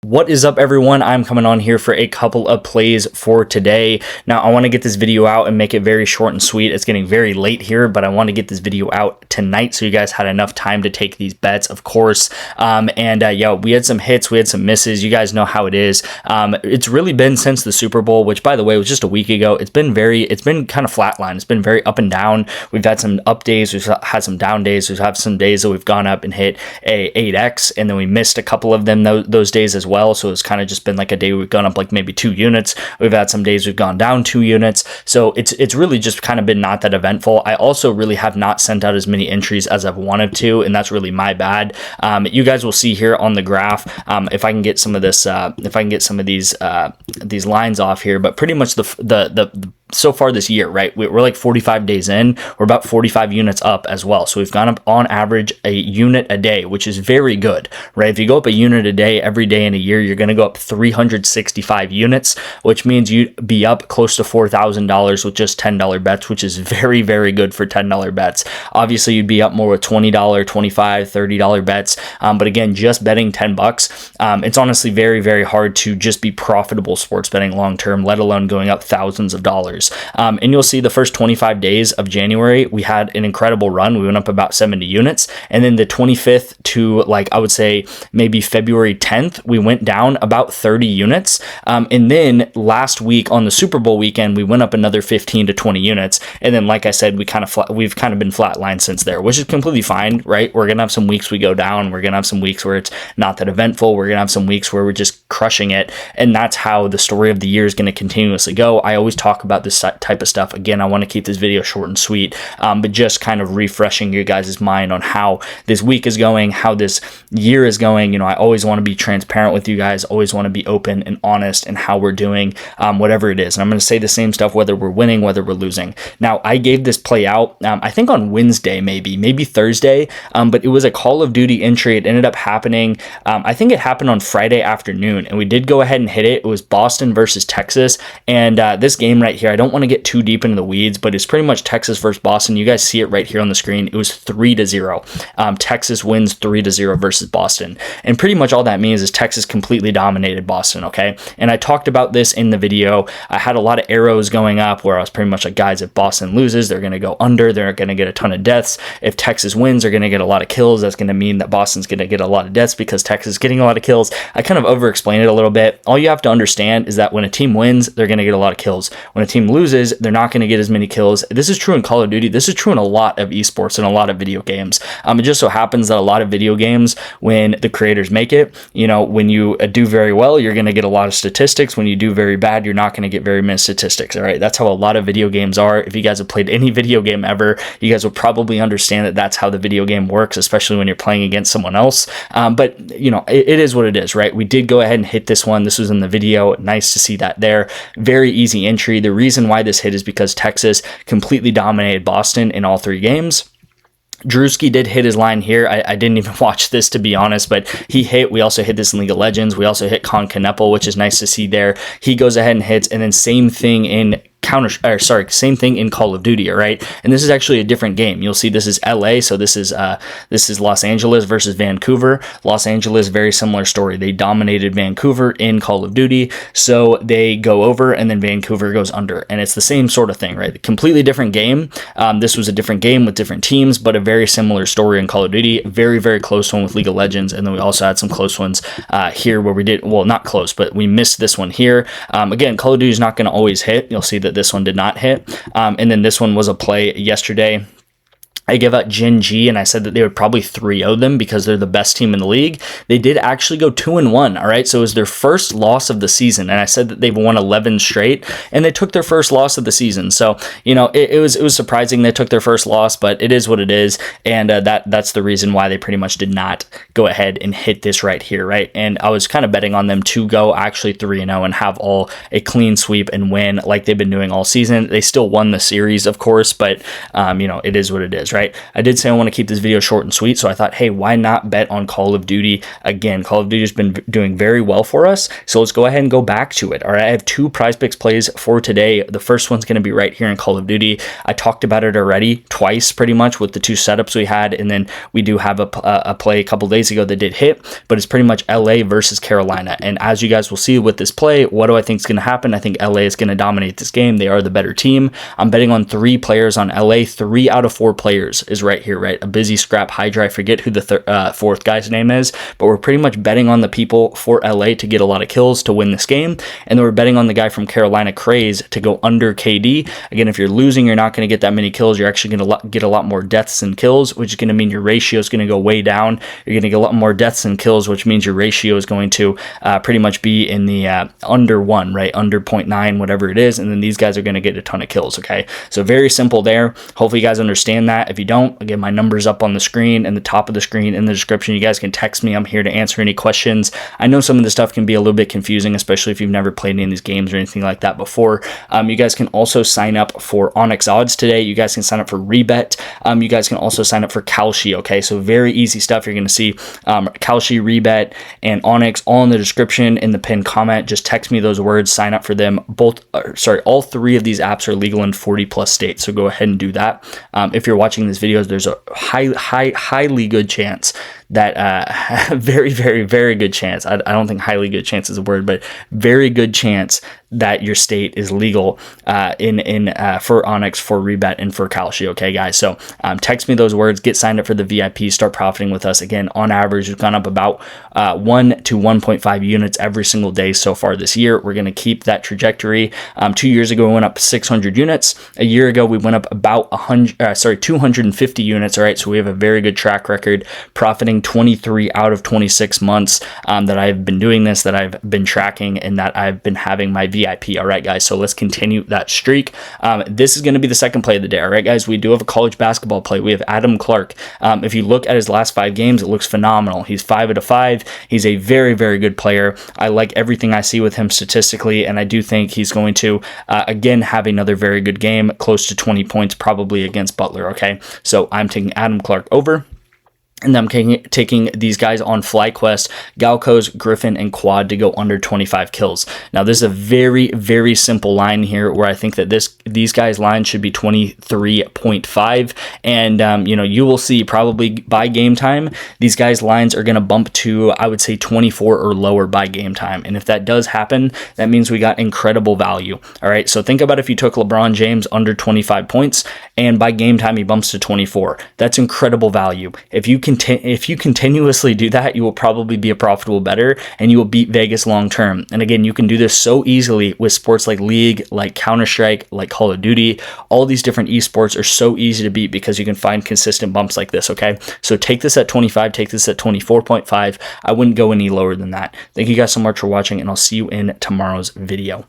What is up, everyone? I'm coming on here for a couple of plays for today. Now, I want to get this video out and make it very short and sweet. It's getting very late here, but I want to get this video out tonight so you guys had enough time to take these bets, of course. Yeah, we had some hits, we had some misses. You guys know how it is. It's really been since the Super Bowl, which, by the way, was just a week ago. It's been kind of flatline. It's been very up and down. We've had some up days, we've had some down days. We've had some days that we've gone up and hit a 8x, and then we missed a couple of them those days as well. So it's kind of just been like a day we've gone up like maybe 2 units. We've had some days we've gone down 2 units. So it's really just kind of been not that eventful. I also really have not sent out as many entries as I've wanted to, and that's really my bad. You guys will see here on the graph, if I can get some of this, if I can get some of these lines off here, but pretty much the so far this year, right? We're like 45 days in. We're about 45 units up as well. So we've gone up on average a unit a day, which is very good, right? If you go up a unit a day every day in a year, you're going to go up 365 units, which means you'd be up close to $4,000 with just $10 bets, which is very, very good for $10 bets. Obviously, you'd be up more with $20, $25, $30 bets. But again, just betting $10, it's honestly very, very hard to just be profitable sports betting long term, let alone going up thousands of dollars. And you'll see the first 25 days of January, we had an incredible run. We went up about 70 units. And then the 25th to, like, I would say maybe February 10th, we went down about 30 units. And then last week on the Super Bowl weekend, we went up another 15 to 20 units. And then, like I said, we've kind of been flatlined since there, which is completely fine, right? We're going to have some weeks we go down. We're going to have some weeks where it's not that eventful. We're going to have some weeks where we're just crushing it. And that's how the story of the year is going to continuously go. I always talk about this type of stuff. Again, I want to keep this video short and sweet, but just kind of refreshing your guys' mind on how this week is going, how this year is going. You know, I always want to be transparent with you guys, always want to be open and honest in how we're doing, whatever it is. And I'm going to say the same stuff, whether we're winning, whether we're losing. Now, I gave this play out, I think on Wednesday, maybe Thursday, but it was a Call of Duty entry. It ended up happening, I think it happened on Friday afternoon, and we did go ahead and hit it. It was Boston versus Texas, and this game right here, I don't want to get too deep into the weeds, but it's pretty much Texas versus Boston. You guys see it right here on the screen. It was 3-0. Texas wins 3-0 versus Boston. And pretty much all that means is Texas completely dominated Boston, okay? And I talked about this in the video. I had a lot of arrows going up where I was pretty much like, guys, if Boston loses, they're going to go under. They're going to get a ton of deaths. If Texas wins, they're going to get a lot of kills. That's going to mean that Boston's going to get a lot of deaths because Texas is getting a lot of kills. I kind of over-explained it a little bit. All you have to understand is that when a team wins, they're going to get a lot of kills. When a team loses, they're not going to get as many kills. This is true in Call of Duty. This is true in a lot of esports and a lot of video games. It just so happens that a lot of video games, when the creators make it, you know, when you do very well, you're going to get a lot of statistics. When you do very bad, you're not going to get very many statistics. All right. That's how a lot of video games are. If you guys have played any video game ever, you guys will probably understand that that's how the video game works, especially when you're playing against someone else. But you know, it is what it is, right? We did go ahead and hit this one. This was in the video. Nice to see that there. Very easy entry. The reason why this hit is because Texas completely dominated Boston in all 3 games. Drewski did hit his line here. I didn't even watch this, to be honest, but he hit. We also hit this in League of Legends. We also hit Con Canepo, which is nice to see there. He goes ahead and hits, and then same thing in same thing in Call of Duty, all right? And this is actually a different game. You'll see this is LA, so this is Los Angeles versus Vancouver. Los Angeles, very similar story. They dominated Vancouver in Call of Duty, so they go over, and then Vancouver goes under, and it's the same sort of thing, right? Completely different game. This was a different game with different teams, but a very similar story in Call of Duty. Very, very close one with League of Legends, and then we also had some close ones here where we did, well, not close, but we missed this one here. Again, Call of Duty is not going to always hit. You'll see that this one did not hit. And then this one was a play yesterday. I gave out Gen G, and I said that they would probably 3-0 them because they're the best team in the league. They did actually go 2-1, all right? So it was their first loss of the season, and I said that they've won 11 straight, and they took their first loss of the season. So, you know, it was surprising they took their first loss, but it is what it is, and that's the reason why they pretty much did not go ahead and hit this right here, right? And I was kind of betting on them to go actually 3-0 and have all a clean sweep and win like they've been doing all season. They still won the series, of course, but, you know, it is what it is, right? right? I did say I want to keep this video short and sweet, so I thought, hey, why not bet on Call of Duty again? Call of Duty has been doing very well for us, so let's go ahead and go back to it. All right, I have 2 PrizePicks plays for today. The first one's going to be right here in Call of Duty. I talked about it already twice, pretty much, with the 2 setups we had, and then we do have a play a couple days ago that did hit, but it's pretty much LA versus Carolina. And as you guys will see with this play, what do I think is going to happen? I think LA is going to dominate this game. They are the better team. I'm betting on 3 players on LA. 3 out of 4 players is right here, right? A busy scrap Hydra. I forget who the 4th guy's name is, but we're pretty much betting on the people for LA to get a lot of kills to win this game. And then we're betting on the guy from Carolina, Craze, to go under KD. Again, if you're losing, you're not going to get that many kills. You're actually going to get a lot more deaths than kills, which is going to mean your ratio is going to go way down. You're going to get a lot more deaths than kills, which means your ratio is going to pretty much be in the under 1, right? Under 0.9, whatever it is. And then these guys are going to get a ton of kills, okay? So very simple there. Hopefully you guys understand that. If you don't, again, my number's up on the screen and the top of the screen in the description. You guys can text me. I'm here to answer any questions. I know some of this stuff can be a little bit confusing, especially if you've never played any of these games or anything like that before. You guys can also sign up for ONYX odds today. You guys can sign up for REBET. You guys can also sign up for Kalshi, okay? So very easy stuff. You're going to see Kalshi, REBET, and ONYX all in the description in the pinned comment. Just text me those words, sign up for them. All 3 of these apps are legal in 40+ states, so go ahead and do that. If you're watching these videos, there's a highly good chance that very, very, very good chance. I don't think highly good chance is a word, but very good chance that your state is legal for ONYX, for REBET, and for Kalshi. Okay, guys. So text me those words. Get signed up for the VIP. Start profiting with us. Again, on average, we've gone up about 1 to 1.5 units every single day so far this year. We're going to keep that trajectory. 2 years ago, we went up 600 units. A year ago, we went up about 250 units. All right, so we have a very good track record, profiting 23 out of 26 months that I've been doing this, that I've been tracking, and that I've been having my VIP. All right, guys, so let's continue that streak. This is going to be the second play of the day. All right, guys, we do have a college basketball play. We have Adam Clark. If you look at his last 5 games, it looks phenomenal. He's 5 out of 5. He's a very, very good player. I like everything I see with him statistically, and I do think he's going to, again, have another very good game, close to 20 points, probably against Butler, okay? So I'm taking Adam Clark over. And I'm taking these guys on FlyQuest, Galcos, Griffin, and Quad to go under 25 kills. Now, this is a very, very simple line here where I think that these guys' line should be 23.5. And, you will see probably by game time, these guys' lines are going to bump to, I would say, 24 or lower by game time. And if that does happen, that means we got incredible value. All right, so think about if you took LeBron James under 25 points and by game time he bumps to 24. That's incredible value. If you continuously do that, you will probably be a profitable bettor and you will beat Vegas long term. And again, you can do this so easily with sports like League, like Counter-Strike, like Call of Duty. All these different esports are so easy to beat because you can find consistent bumps like this, okay? So take this at 25, take this at 24.5. I wouldn't go any lower than that. Thank you guys so much for watching, and I'll see you in tomorrow's video.